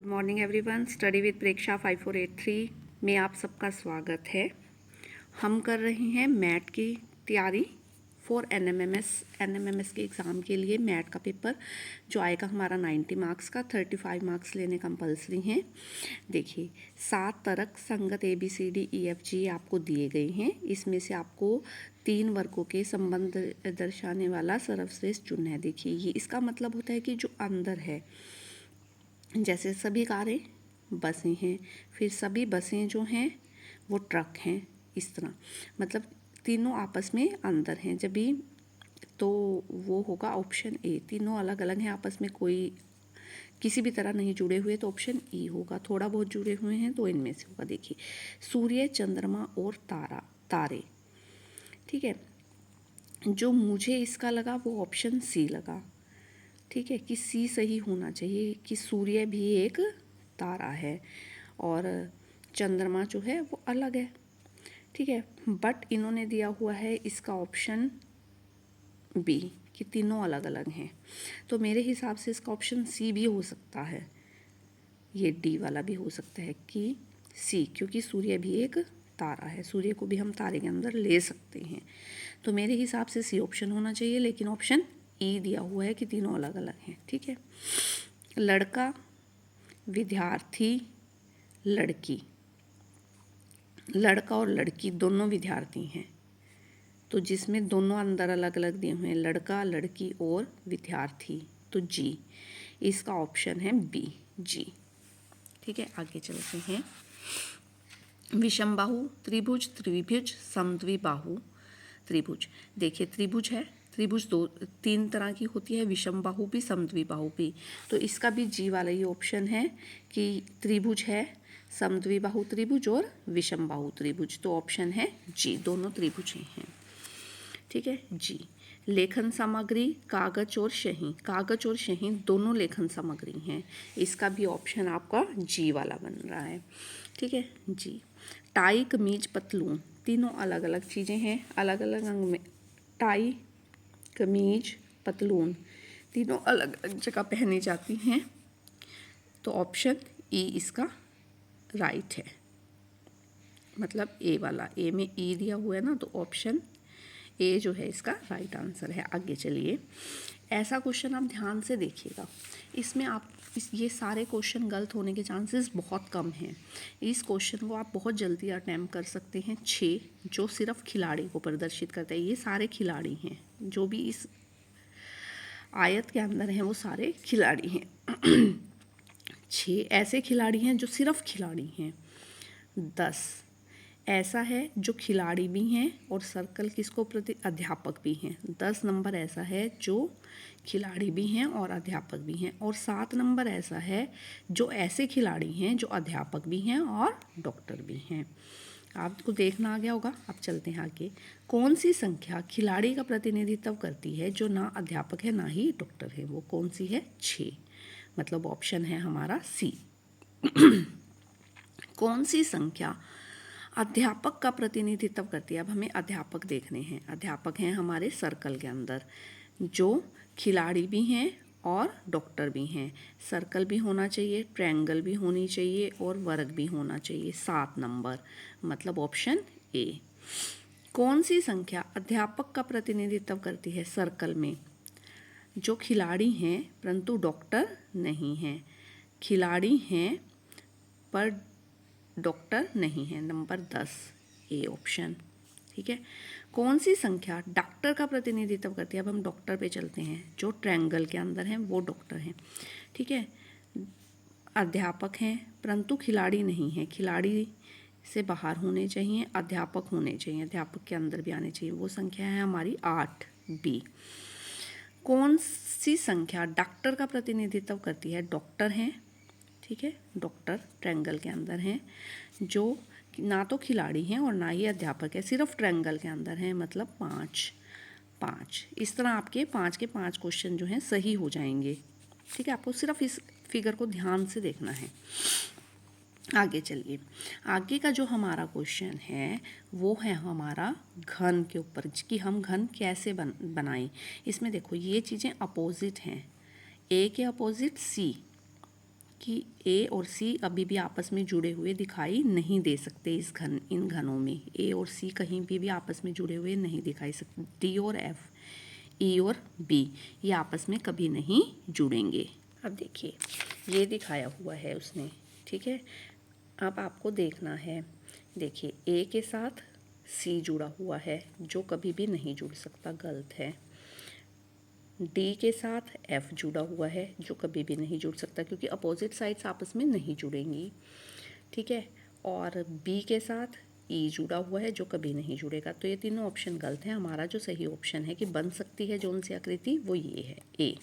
Good morning everyone. Study with Preksha 5483 में आप सबका स्वागत है। हम कर रहे हैं मैट की तैयारी फॉर एनएमएमएस के एग्ज़ाम के लिए। मैट का पेपर जो आएगा हमारा 90 मार्क्स का, 35 मार्क्स लेने कंपलसरी हैं। देखिए 7 तर्क संगत ABCDEFG आपको दिए गए हैं। इसमें से आपको 3 वर्गों के संबंध दर्शाने वाला सर्वश्रेष्ठ चुनना है। देखिए ये इसका मतलब होता है कि जो अंदर है, जैसे सभी कारें बसें हैं, फिर सभी बसें जो हैं वो ट्रक हैं, इस तरह मतलब तीनों आपस में अंदर हैं। जब भी तो वो होगा ऑप्शन ए। तीनों अलग अलग हैं, आपस में कोई किसी भी तरह नहीं जुड़े हुए तो ऑप्शन ई होगा। थोड़ा बहुत जुड़े हुए हैं तो इनमें से होगा। देखिए सूर्य, चंद्रमा और तारे। ठीक है, जो मुझे इसका लगा वो ऑप्शन सी लगा। ठीक है, कि सी सही होना चाहिए कि सूर्य भी एक तारा है और चंद्रमा जो है वो अलग है। ठीक है, बट इन्होंने दिया हुआ है इसका ऑप्शन बी कि तीनों अलग अलग हैं, तो मेरे हिसाब से इसका ऑप्शन सी भी हो सकता है। ये डी वाला भी हो सकता है कि सी, क्योंकि सूर्य भी एक तारा है, सूर्य को भी हम तारे के अंदर ले सकते हैं। तो मेरे हिसाब से सी ऑप्शन होना चाहिए, लेकिन ऑप्शन ई दिया हुआ है कि तीनों अलग अलग हैं। ठीक है, लड़का, विद्यार्थी, लड़की। लड़का और लड़की दोनों विद्यार्थी हैं, तो जिसमें दोनों अंदर अलग अलग दिए हुए हैं, लड़का, लड़की और विद्यार्थी, तो जी इसका ऑप्शन है बी, जी। ठीक है, आगे चलते हैं। विषमबाहु त्रिभुज, त्रिभुज, समद्विबाहु त्रिभुज। देखिए त्रिभुज है, त्रिभुज तीन तरह की होती है, विषमबाहु भी समद्विबाहु भी। तो इसका भी जी वाला ही ऑप्शन है कि त्रिभुज है, समद्विबाहु त्रिभुज और विषमबाहु त्रिभुज। तो ऑप्शन है जी, दोनों त्रिभुज हैं। ठीक है जी। लेखन सामग्री कागज और शहीं, कागज और शहीं दोनों लेखन सामग्री हैं। इसका भी ऑप्शन आपका जी वाला बन रहा है। ठीक है जी। टाई, कमीज, पतलून तीनों अलग अलग चीज़ें हैं, अलग अलग रंग में। टाई, कमीज, पतलून तीनों अलग अलग जगह पहनी जाती हैं, तो ऑप्शन ई इसका राइट है। मतलब ए वाला, ए में ई दिया हुआ है ना, तो ऑप्शन ए जो है इसका राइट आंसर है। आगे चलिए, ऐसा क्वेश्चन आप ध्यान से देखिएगा, इसमें आप ये सारे क्वेश्चन गलत होने के चांसेस बहुत कम हैं। इस क्वेश्चन को आप बहुत जल्दी अटैम्प्ट कर सकते हैं। 6 जो सिर्फ खिलाड़ी को प्रदर्शित करता है, ये सारे खिलाड़ी हैं, जो भी इस आयत के अंदर हैं वो सारे खिलाड़ी हैं। 6 ऐसे खिलाड़ी हैं जो सिर्फ खिलाड़ी हैं। 10 ऐसा है जो खिलाड़ी भी हैं और सर्कल किसको प्रति अध्यापक भी हैं। 10 नंबर ऐसा है जो खिलाड़ी भी हैं और अध्यापक भी हैं, और 7 नंबर ऐसा है जो ऐसे खिलाड़ी हैं जो अध्यापक भी हैं और डॉक्टर भी हैं। आपको देखना आ गया होगा। अब चलते हैं आगे। कौन सी संख्या खिलाड़ी का प्रतिनिधित्व करती है जो ना अध्यापक है ना ही डॉक्टर है? वो कौन सी है? 6, मतलब ऑप्शन है हमारा सी। कौन सी संख्या अध्यापक का प्रतिनिधित्व करती है? अब हमें अध्यापक देखने हैं। अध्यापक हैं हमारे सर्कल के अंदर, जो खिलाड़ी भी हैं और डॉक्टर भी हैं। सर्कल भी होना चाहिए, ट्रायंगल भी होनी चाहिए और वर्ग भी होना चाहिए। 7 नंबर, मतलब ऑप्शन ए। कौन सी संख्या अध्यापक का प्रतिनिधित्व करती है सर्कल में? जो खिलाड़ी हैं परंतु डॉक्टर नहीं हैं, खिलाड़ी हैं पर डॉक्टर नहीं है। Number 10, A option. ठीक है। कौन सी संख्या डॉक्टर का प्रतिनिधित्व करती है? अब हम डॉक्टर पे चलते हैं। जो ट्रायंगल के अंदर हैं वो डॉक्टर हैं। ठीक है, अध्यापक हैं परंतु खिलाड़ी नहीं हैं, खिलाड़ी से बाहर होने चाहिए, अध्यापक होने चाहिए, अध्यापक के अंदर भी आने चाहिए। वो संख्या है हमारी 8, बी। कौन सी संख्या डॉक्टर का प्रतिनिधित्व करती है? डॉक्टर हैं, ठीक है, डॉक्टर ट्रायंगल के अंदर हैं, जो ना तो खिलाड़ी हैं और ना ही अध्यापक है, सिर्फ ट्रायंगल के अंदर हैं, मतलब 5। इस तरह आपके 5 के 5 क्वेश्चन जो हैं सही हो जाएंगे। ठीक है, आपको सिर्फ इस फिगर को ध्यान से देखना है। आगे चलिए, आगे का जो हमारा क्वेश्चन है वो है हमारा घन के ऊपर, कि हम घन कैसे बनाएं। इसमें देखो ये चीज़ें अपोजिट हैं, ए के अपोजिट सी, कि ए और सी अभी भी आपस में जुड़े हुए दिखाई नहीं दे सकते इन घनों में। ए और सी कहीं भी आपस में जुड़े हुए नहीं दिखाई सकते। डी और एफ, ई और बी ये आपस में कभी नहीं जुड़ेंगे। अब देखिए ये दिखाया हुआ है उसने, ठीक है। अब आपको देखना है, देखिए ए के साथ सी जुड़ा हुआ है जो कभी भी नहीं जुड़ सकता, गलत है। डी के साथ एफ जुड़ा हुआ है जो कभी भी नहीं जुड़ सकता क्योंकि अपोजिट साइड्स आपस में नहीं जुड़ेंगी, ठीक है। और बी के साथ ई जुड़ा हुआ है जो कभी नहीं जुड़ेगा। तो ये तीनों ऑप्शन गलत हैं। हमारा जो सही ऑप्शन है कि बन सकती है जो उनसे आकृति, वो ये है, ए।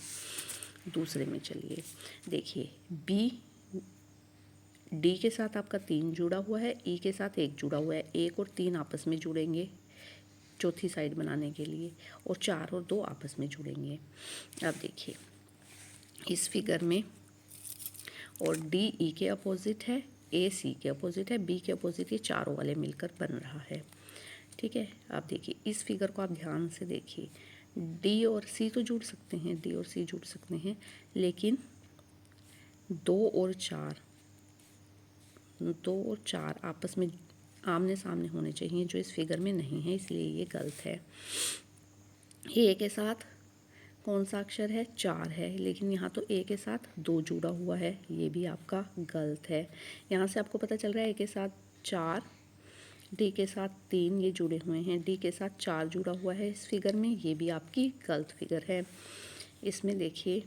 दूसरे में चलिए देखिए, बी डी के साथ आपका 3 जुड़ा हुआ है, ई के साथ 1 जुड़ा हुआ है। 1 और 3 आपस में जुड़ेंगे चौथी साइड बनाने के लिए, और 4 और 2 आपस में जुड़ेंगे। अब देखिए इस फिगर में, और डी ई के अपोजिट है, ए सी के अपोजिट है, बी के अपोजिट, ये चारों वाले मिलकर बन रहा है, ठीक है। अब देखिए इस फिगर को आप ध्यान से देखिए, डी और सी तो जुड़ सकते हैं, डी और सी जुड़ सकते हैं, लेकिन 2 और 4 आपस में आमने सामने होने चाहिए जो इस फिगर में नहीं है, इसलिए ये गलत है। ए के साथ कौन सा अक्षर है, 4 है, लेकिन यहाँ तो ए के साथ 2 जुड़ा हुआ है, ये भी आपका गलत है। यहाँ से आपको पता चल रहा है ए के साथ 4, डी के साथ 3 ये जुड़े हुए हैं, डी के साथ 4 जुड़ा हुआ है इस फिगर में, ये भी आपकी गलत फिगर है। इसमें देखिए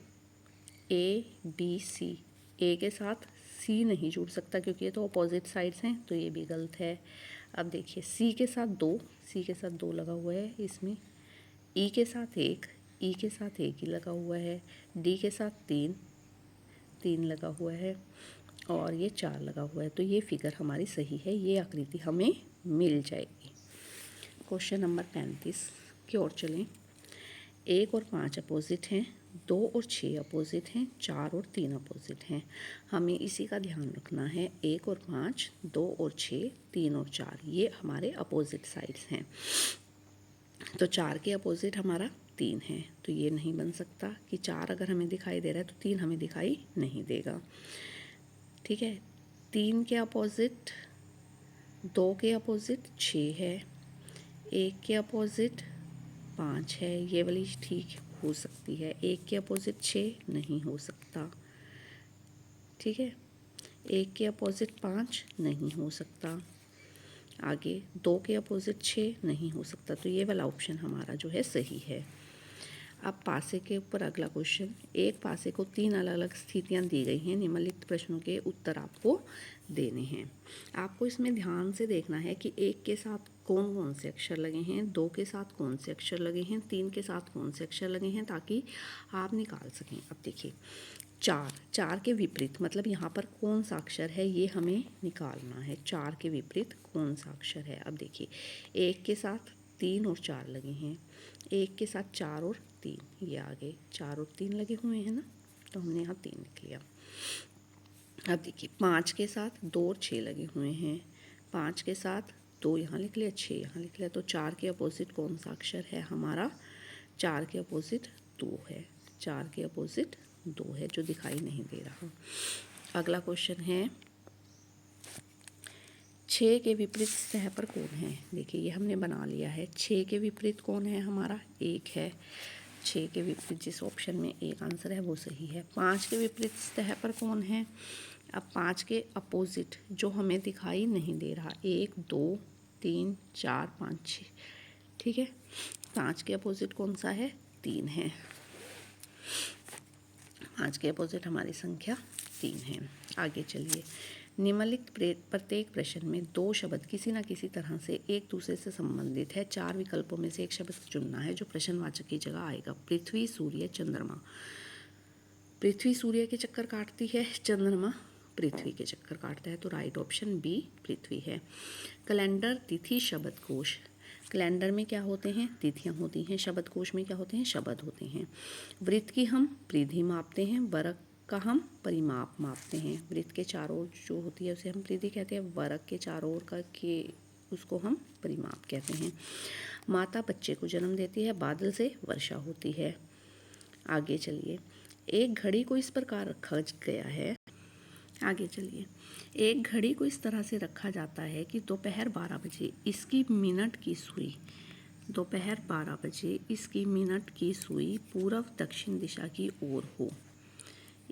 ए बी सी, ए के साथ सी नहीं जुड़ सकता क्योंकि ये तो अपोजिट साइड्स हैं, तो ये भी गलत है। अब देखिए सी के साथ 2, सी के साथ 2 लगा हुआ है इसमें, ई के साथ 1, ई के साथ 1 ही लगा हुआ है, डी के साथ 3 लगा हुआ है, और ये 4 लगा हुआ है। तो ये फिगर हमारी सही है, ये आकृति हमें मिल जाएगी। क्वेश्चन नंबर 35 की ओर चलें। 1 और 5 अपोजिट हैं, 2 और 6 अपोजिट हैं, 4 और 3 अपोजिट हैं। हमें इसी का ध्यान रखना है। 1 और 5, 2 और 6, 3 और 4 ये हमारे अपोजिट साइड्स हैं। तो 4 के अपोजिट हमारा 3 है, तो ये नहीं बन सकता कि 4 अगर हमें दिखाई दे रहा है तो 3 हमें दिखाई नहीं देगा, ठीक है। 3 के अपोजिट, 2 के अपोजिट 6 है, 1 के अपोजिट 5 है, ये वाली ठीक हो सकती है। 1 के अपोजिट 6 नहीं हो सकता, ठीक है। 1 के अपोजिट 5 नहीं हो सकता। आगे 2 के अपोजिट 6 नहीं हो सकता, तो ये वाला ऑप्शन हमारा जो है सही है। अब पासे के ऊपर अगला क्वेश्चन। एक पासे को 3 अलग अलग स्थितियां दी गई हैं, निम्नलिखित प्रश्नों के उत्तर आपको देने हैं। आपको इसमें ध्यान से देखना है कि 1 के साथ कौन कौन से अक्षर लगे हैं, 2 के साथ कौन से अक्षर लगे हैं, 3 के साथ कौन से अक्षर लगे हैं, ताकि आप निकाल सकें। अब देखिए 4 के विपरीत, मतलब यहाँ पर कौन सा अक्षर है ये हमें निकालना है। 4 के विपरीत कौन सा अक्षर है। अब देखिए 1 के साथ 3 और 4 लगे हैं, 1 के साथ 4 और 3, ये आगे 4 और 3 लगे हुए हैं ना, तो हमने यहाँ 3 लिख लिया। अब देखिए 5 के साथ 2 और 6 लगे हुए हैं, 5 के साथ 2 यहाँ लिख लिया, 6 यहाँ लिख लिया। तो 4 के अपोजिट कौन सा अक्षर है हमारा, 4 के अपोजिट 2 है, 4 के अपोजिट 2 है जो दिखाई नहीं दे रहा। अगला क्वेश्चन है 6 के विपरीत सतह पर कौन है। देखिए ये हमने बना लिया है। 6 के विपरीत कौन है हमारा, 1 है। 6 के विपरीत जिस ऑप्शन में 1 आंसर है वो सही है। 5 के विपरीत सतह पर कौन है। अब 5 के अपोजिट जो हमें दिखाई नहीं दे रहा, 1 2 3 4 5 6, ठीक है। 5 के अपोजिट कौन सा है, 3 है। 5 के अपोजिट हमारी संख्या 3 है। आगे चलिए, निम्नलिखित प्रत्येक प्रश्न में 2 शब्द किसी न किसी तरह से एक दूसरे से संबंधित है। 4 विकल्पों में से एक शब्द चुनना है जो प्रश्नवाचक की जगह आएगा। पृथ्वी, सूर्य, चंद्रमा। पृथ्वी सूर्य के चक्कर काटती है, चंद्रमा पृथ्वी के चक्कर काटता है, तो राइट ऑप्शन बी पृथ्वी है। कैलेंडर, तिथि, शब्दकोश। कैलेंडर में क्या होते हैं, तिथियां होती हैं। शब्दकोश में क्या होते हैं, शब्द होते हैं। वृत्त की हम परिधि मापते हैं, वर्ग का हम परिमाप मापते हैं। वृत्त के चारों ओर जो होती है उसे हम परिधि कहते हैं, वर्ग के चारों ओर का के उसको हम परिमाप कहते हैं। माता बच्चे को जन्म देती है, बादल से वर्षा होती है। आगे चलिए, एक घड़ी को इस प्रकार रखा गया है आगे चलिए। एक घड़ी को इस तरह से रखा जाता है कि दोपहर 12 बजे इसकी मिनट की सुई, दोपहर 12 बजे इसकी मिनट की सुई पूर्व दक्षिण दिशा की ओर हो।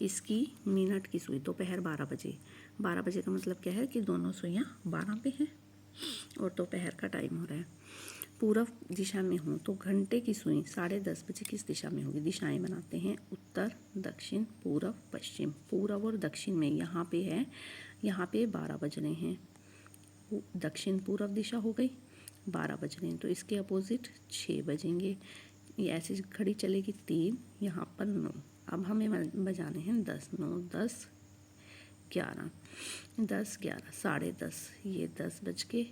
इसकी मिनट की सुई दोपहर 12 बजे, 12 बजे का मतलब क्या है कि दोनों सुइयाँ 12 पे हैं और दोपहर का टाइम हो रहा है। पूर्व दिशा में हो तो घंटे की सुई 10:30 बजे किस दिशा में होगी। दिशाएं बनाते हैं, उत्तर, दक्षिण, पूर्व, पश्चिम। पूर्व और दक्षिण में यहाँ पे है, यहाँ पे 12 बज रहे हैं, दक्षिण पूर्व दिशा हो गई, 12 बज रहे हैं, तो इसके अपोजिट 6 बजेंगे। ये ऐसी घड़ी चलेगी 3, यहाँ पर 9। अब हमें बजाने हैं 10, 9, 10, 11, 10, 11, 10:30, ये 10 बज के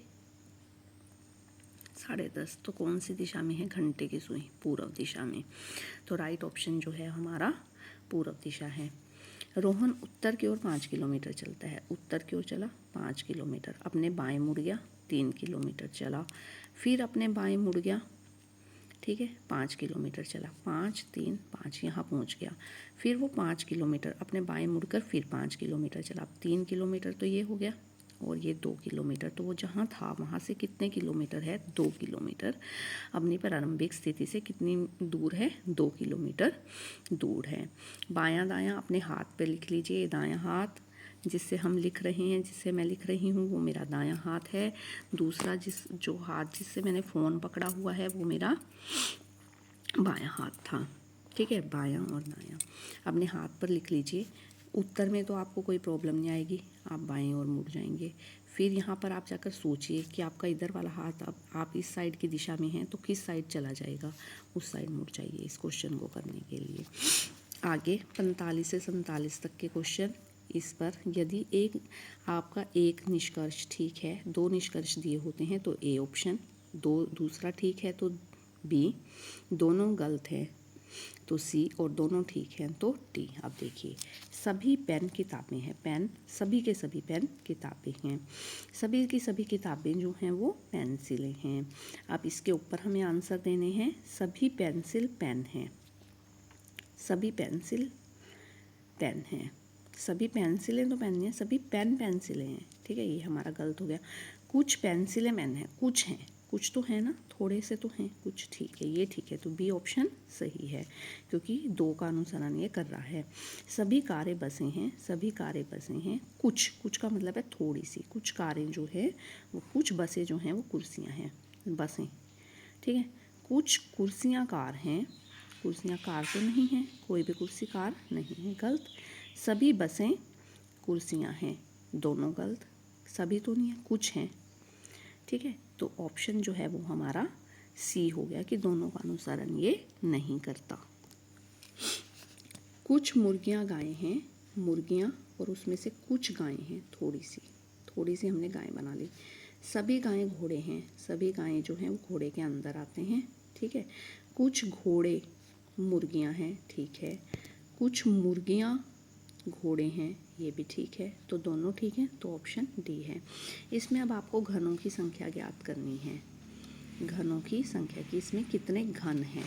10:30, तो कौन सी दिशा में है, घंटे की सुई पूर्व दिशा में, तो राइट ऑप्शन जो है हमारा पूर्व दिशा है। रोहन उत्तर की ओर 5 किलोमीटर चलता है, उत्तर की ओर चला 5 किलोमीटर, अपने बाएं मुड़ गया 3 किलोमीटर चला, फिर अपने बाएं मुड़ गया, ठीक है, 5 किलोमीटर चला, 5, 3, 5 यहाँ पहुँच गया, फिर वो 5 किलोमीटर अपने बाएं मुड़कर फिर 5 किलोमीटर चला, 3 किलोमीटर तो ये हो गया, और ये 2 किलोमीटर, तो वो जहाँ था वहाँ से कितने किलोमीटर है, 2 किलोमीटर। अपनी प्रारंभिक स्थिति से कितनी दूर है, 2 किलोमीटर दूर है। बायां दायां अपने हाथ पे लिख लीजिए, दायां हाथ जिससे हम लिख रहे हैं, जिससे मैं लिख रही हूँ वो मेरा दायां हाथ है, दूसरा जो हाथ जिससे मैंने फ़ोन पकड़ा हुआ है वो मेरा बायां हाथ था, ठीक है, बायां और दायां अपने हाथ पर लिख लीजिए। उत्तर में तो आपको कोई प्रॉब्लम नहीं आएगी, आप बाएं और मुड़ जाएंगे। फिर यहाँ पर आप जाकर सोचिए कि आपका इधर वाला हाथ, अब आप इस साइड की दिशा में हैं तो किस साइड चला जाएगा, उस साइड मुड़ जाइए इस क्वेश्चन को करने के लिए। आगे 45 से 47 तक के क्वेश्चन। इस पर यदि आपका एक निष्कर्ष ठीक है, 2 निष्कर्ष दिए होते हैं तो ए ऑप्शन, दूसरा ठीक है तो बी, दोनों गलत हैं तो सी, और दोनों ठीक हैं तो डी। अब देखिए, सभी पेन किताबें हैं, पेन सभी के सभी पेन किताबें हैं, सभी की सभी किताबें जो हैं वो पेंसिलें हैं। अब इसके ऊपर हमें आंसर देने हैं, सभी पेंसिल पेन हैं, सभी पेंसिल पेन हैं, सभी पेंसिलें तो पेन नहीं है, सभी पेन पेंसिलें हैं, ठीक है, ये हमारा गलत हो गया। कुछ पेंसिलें पेन हैं, कुछ हैं, कुछ तो है ना, थोड़े से तो हैं, कुछ ठीक है, ये ठीक है, तो बी ऑप्शन सही है क्योंकि 2 का अनुसरण ये कर रहा है। सभी कारें बसें हैं, सभी कारें बसें हैं, कुछ का मतलब है थोड़ी सी, कुछ कारें जो है वो, कुछ बसें जो हैं वो कुर्सियाँ हैं, बसें, ठीक है, कुछ कुर्सियाँ कार हैं, कुर्सियाँ कार तो नहीं हैं, कोई भी कुर्सी कार नहीं है, गलत। सभी बसें कुर्सियाँ हैं, दोनों गलत, सभी तो नहीं है, कुछ हैं, ठीक है, तो ऑप्शन जो है वो हमारा सी हो गया कि दोनों का अनुसरण ये नहीं करता। कुछ मुर्गियाँ गायें हैं, मुर्गियाँ, और उसमें से कुछ गायें हैं, थोड़ी सी हमने गायें बना ली। सभी गायें घोड़े हैं, सभी गायें जो हैं वो घोड़े के अंदर आते हैं, ठीक है। कुछ घोड़े मुर्गियाँ हैं, ठीक है, कुछ मुर्गियाँ घोड़े हैं, ये भी ठीक है, तो दोनों ठीक हैं, तो ऑप्शन डी है। इसमें अब आपको घनों की संख्या ज्ञात करनी है, घनों की संख्या की, इसमें कितने घन हैं।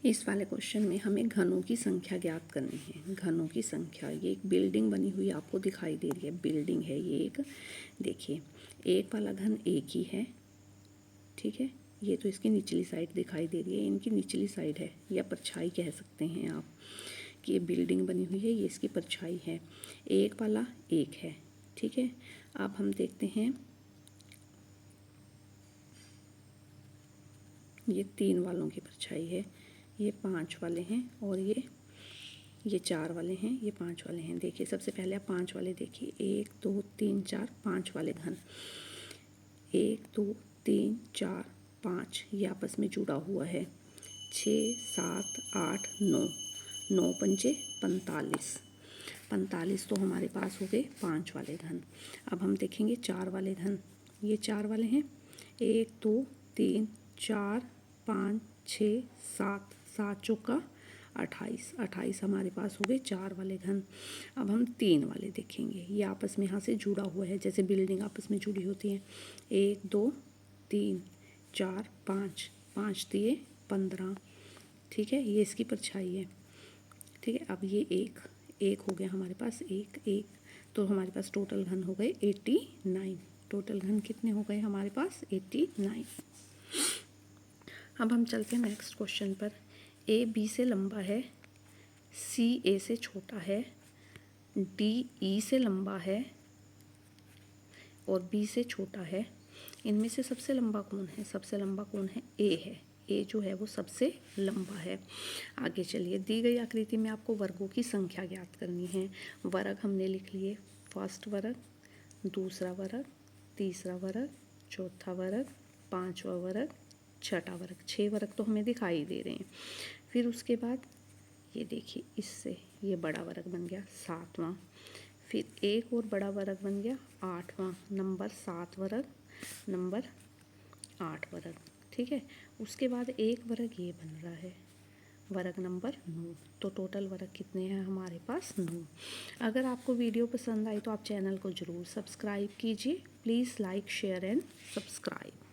इस वाले क्वेश्चन में हमें घनों की संख्या ज्ञात करनी है। घनों की संख्या, ये एक बिल्डिंग बनी हुई आपको दिखाई दे रही है, बिल्डिंग है ये एक, देखिए एक वाला घन एक ही है, ठीक है, ये तो इसकी निचली साइड दिखाई दे रही है, इनकी निचली साइड है या परछाई कह सकते हैं आप, कि ये बिल्डिंग बनी हुई है, ये इसकी परछाई है, एक वाला एक है, ठीक है। अब हम देखते हैं, ये 3 वालों की परछाई है, ये 5 वाले हैं, और ये 4 वाले हैं, ये 5 वाले हैं। देखिए सबसे पहले आप 5 वाले देखिए, 1 2 3 4, 5 वाले घन, 1 2 3 4 5, ये आपस में जुड़ा हुआ है, 6 7 8 9, 9 पंजे 45, 45 तो हमारे पास हो गए 5 वाले घन। अब हम देखेंगे 4 वाले घन, ये 4 वाले हैं, 1 2 3 4 5 6 7, 7 चौका 28, 28 हमारे पास हो गए 4 वाले घन। अब हम 3 वाले देखेंगे, ये आपस में यहाँ से जुड़ा हुआ है, जैसे बिल्डिंग आपस में जुड़ी होती है, 1 2 3 4 5, 5 दिए 15, ठीक है, ये इसकी परछाई है, ठीक है। अब ये एक हो गया हमारे पास, एक तो हमारे पास टोटल घन हो गए 89। टोटल घन कितने हो गए हमारे पास? 89। अब हम चलते हैं नेक्स्ट क्वेश्चन पर। ए बी से लंबा है, सी ए से छोटा है, डी ई से लंबा है और बी से छोटा है। इनमें से सबसे लंबा कौन है? सबसे लंबा कौन है? ए है। ए जो है वो सबसे लंबा है। आगे चलिए, दी गई आकृति में आपको वर्गों की संख्या ज्ञात करनी है। वर्ग हमने लिख लिए, फर्स्ट वर्ग, दूसरा वर्ग, तीसरा वर्ग, चौथा वर्ग, पांचवा वर्ग, छठा वर्ग। 6 वर्ग तो हमें दिखाई दे रहे हैं। फिर उसके बाद ये देखिए, इससे ये बड़ा वर्ग बन गया 7वां। फिर एक और बड़ा वर्ग बन गया 8वां। नंबर 7 वर्ग, नंबर 8 वर्ग। ठीक है। उसके बाद एक वर्ग ये बन रहा है, वर्ग नंबर 9। तो टोटल वर्ग कितने हैं हमारे पास? 9। अगर आपको वीडियो पसंद आई तो आप चैनल को ज़रूर सब्सक्राइब कीजिए। Please like, share and subscribe.